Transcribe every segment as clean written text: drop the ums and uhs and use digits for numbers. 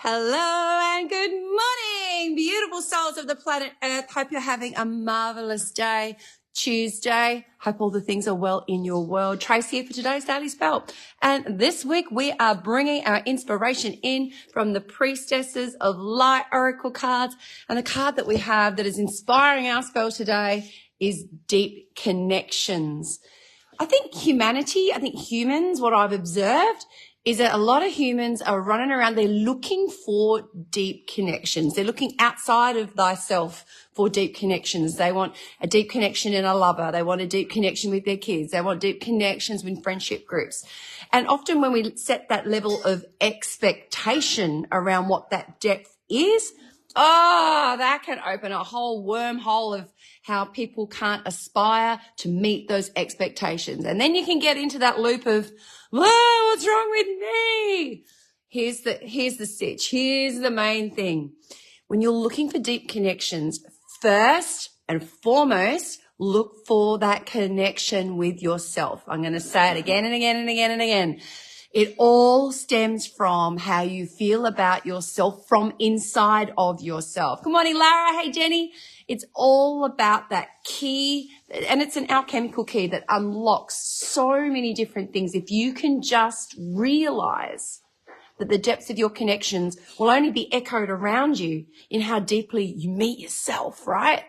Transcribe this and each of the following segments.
Hello and good morning, beautiful souls of the planet Earth. Hope you're having a marvelous day. Tuesday. Hope all the things are well in your world. Tracy here for today's Daily Spell. And this week we are bringing our inspiration in from the Priestesses of Light Oracle cards. And the card that we have that is inspiring our spell today is Deep Connections. I think humans, what I've observed is that a lot of humans are running around, they're looking for deep connections. They're looking outside of thyself for deep connections. They want a deep connection in a lover. They want a deep connection with their kids. They want deep connections with friendship groups. And often when we set that level of expectation around what that depth is, that can open a whole wormhole of how people can't aspire to meet those expectations. And then you can get into that loop of, whoa, what's wrong with me? Here's the stitch. Here's the main thing. When you're looking for deep connections, first and foremost, look for that connection with yourself. I'm going to say it again and again and again and again. It all stems from how you feel about yourself from inside of yourself. Good morning, Lara. Hey, Jenny. It's all about that key, and it's an alchemical key that unlocks so many different things. If you can just realize that the depths of your connections will only be echoed around you in how deeply you meet yourself, right?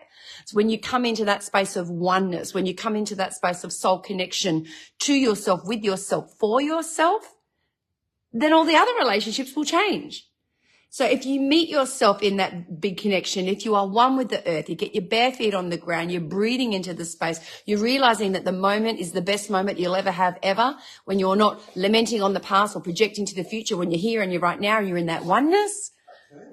So when you come into that space of oneness, when you come into that space of soul connection to yourself, with yourself, for yourself, then all the other relationships will change. So if you meet yourself in that big connection, if you are one with the earth, you get your bare feet on the ground, you're breathing into the space, you're realizing that the moment is the best moment you'll ever have ever, when you're not lamenting on the past or projecting to the future, when you're here and you're right now and you're in that oneness,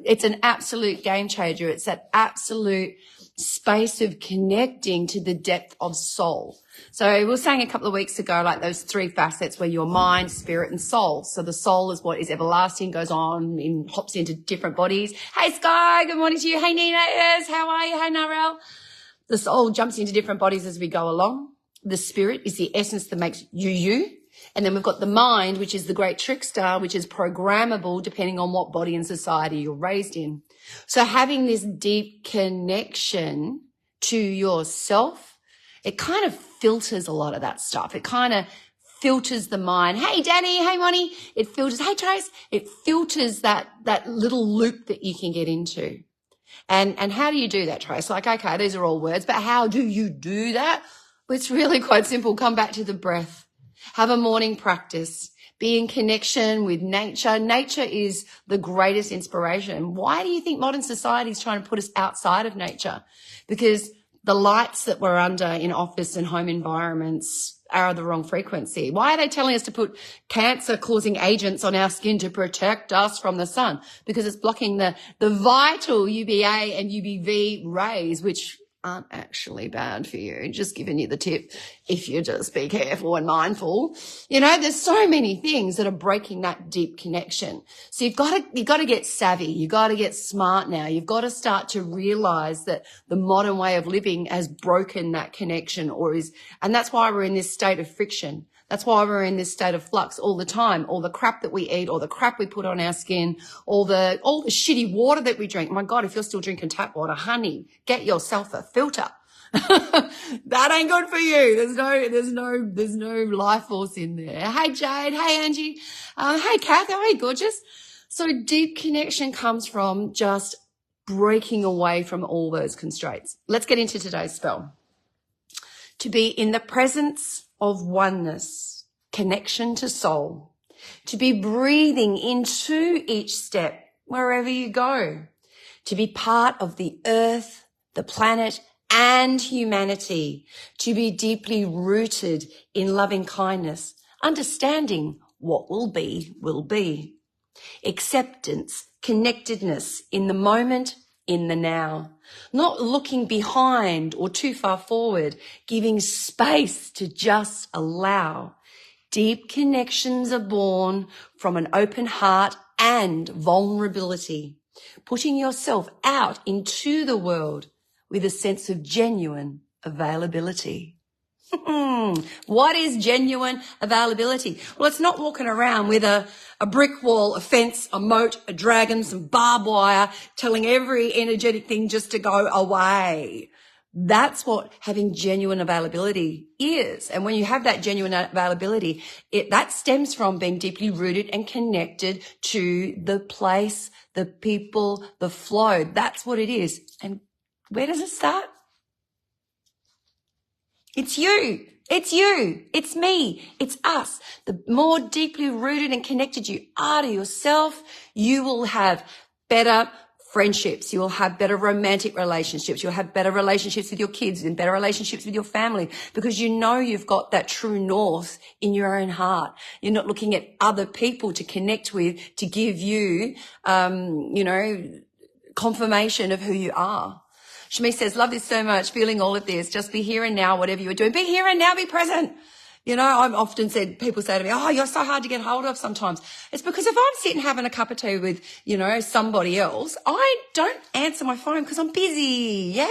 it's an absolute game changer. It's that absolute space of connecting to the depth of soul. So we were saying a couple of weeks ago, like those three facets where your mind, spirit, and soul. So the soul is what is everlasting, goes on, hops into different bodies. Hey, Sky, good morning to you. Hey, Nina, yes, how are you? Hey, Narelle. The soul jumps into different bodies as we go along. The spirit is the essence that makes you, you. And then we've got the mind, which is the great trickster, which is programmable depending on what body and society you're raised in. So having this deep connection to yourself, it kind of filters a lot of that stuff. It kind of filters the mind. Hey, Danny. Hey, Moni. It filters. Hey, Trace. It filters that little loop that you can get into. And how do you do that, Trace? Like, okay, these are all words, but how do you do that? Well, it's really quite simple. Come back to the breath. Have a morning practice. Be in connection with nature. Nature is the greatest inspiration. Why do you think modern society is trying to put us outside of nature? Because the lights that we're under in office and home environments are the wrong frequency. Why are they telling us to put cancer-causing agents on our skin to protect us from the sun? Because it's blocking the vital UVA and UVB rays, which aren't actually bad for you. Just giving you the tip if you just be careful and mindful. You know, there's so many things that are breaking that deep connection. So you've got to get savvy. You've got to get smart now. You've got to start to realize that the modern way of living has broken that connection and that's why we're in this state of friction. That's why we're in this state of flux all the time. All the crap that we eat, all the crap we put on our skin, all the shitty water that we drink. My God, if you're still drinking tap water, honey, get yourself a filter. That ain't good for you. There's no life force in there. Hey, Jade. Hey, Angie. Hey, Kath. How are you, gorgeous? So deep connection comes from just breaking away from all those constraints. Let's get into today's spell. To be in the presence of oneness, connection to soul, to be breathing into each step wherever you go, to be part of the earth, the planet, and humanity, to be deeply rooted in loving kindness, understanding what will be, acceptance, connectedness in the moment, in the now, not looking behind or too far forward, giving space to just allow. Deep connections are born from an open heart and vulnerability, putting yourself out into the world with a sense of genuine availability. What is genuine availability? Well, it's not walking around with a brick wall, a fence, a moat, a dragon, some barbed wire, telling every energetic thing just to go away. That's what having genuine availability is. And when you have that genuine availability, that stems from being deeply rooted and connected to the place, the people, the flow. That's what it is. And where does it start? It's you. It's you. It's me. It's us. The more deeply rooted and connected you are to yourself, you will have better friendships. You will have better romantic relationships. You'll have better relationships with your kids and better relationships with your family, because you know you've got that true north in your own heart. You're not looking at other people to connect with, to give you, confirmation of who you are. Shmi says, love this so much, feeling all of this. Just be here and now, whatever you're doing. Be here and now, be present. You know, I'm often said, people say to me, oh, you're so hard to get hold of sometimes. It's because if I'm sitting having a cup of tea with, somebody else, I don't answer my phone because I'm busy. Yeah.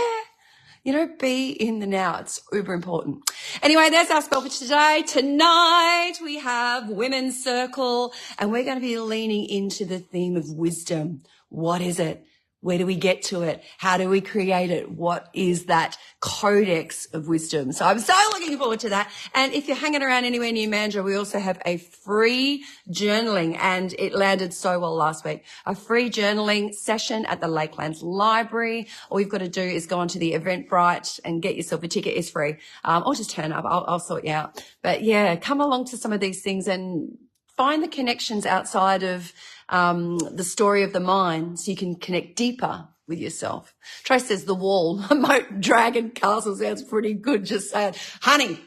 Be in the now. It's uber important. Anyway, there's our spell for today. Tonight we have Women's Circle, and we're going to be leaning into the theme of wisdom. What is it? Where do we get to it? How do we create it? What is that codex of wisdom? So I'm so looking forward to that. And if you're hanging around anywhere near Mandurah, we also have a free journaling, and it landed so well last week. A free journaling session at the Lakelands Library. All you've got to do is go onto the Eventbrite and get yourself a ticket. It's free. Or just turn up. I'll sort you out. But yeah, come along to some of these things and find the connections outside of the story of the mind, so you can connect deeper with yourself. Trace says the wall, moat, dragon, castle sounds pretty good. Just saying, honey,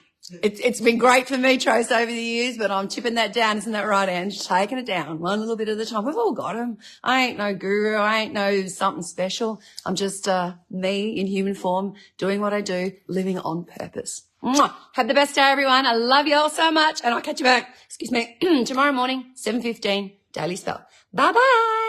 it's been great for me, Trace, over the years, but I'm tipping that down. Isn't that right, Ange? Taking it down one little bit at a time. We've all got them. I ain't no guru. I ain't no something special. I'm just me in human form, doing what I do, living on purpose. Mwah. Have the best day, everyone. I love you all so much, and I'll catch you back, tomorrow morning, 7:15, Daily Spell. Bye-bye.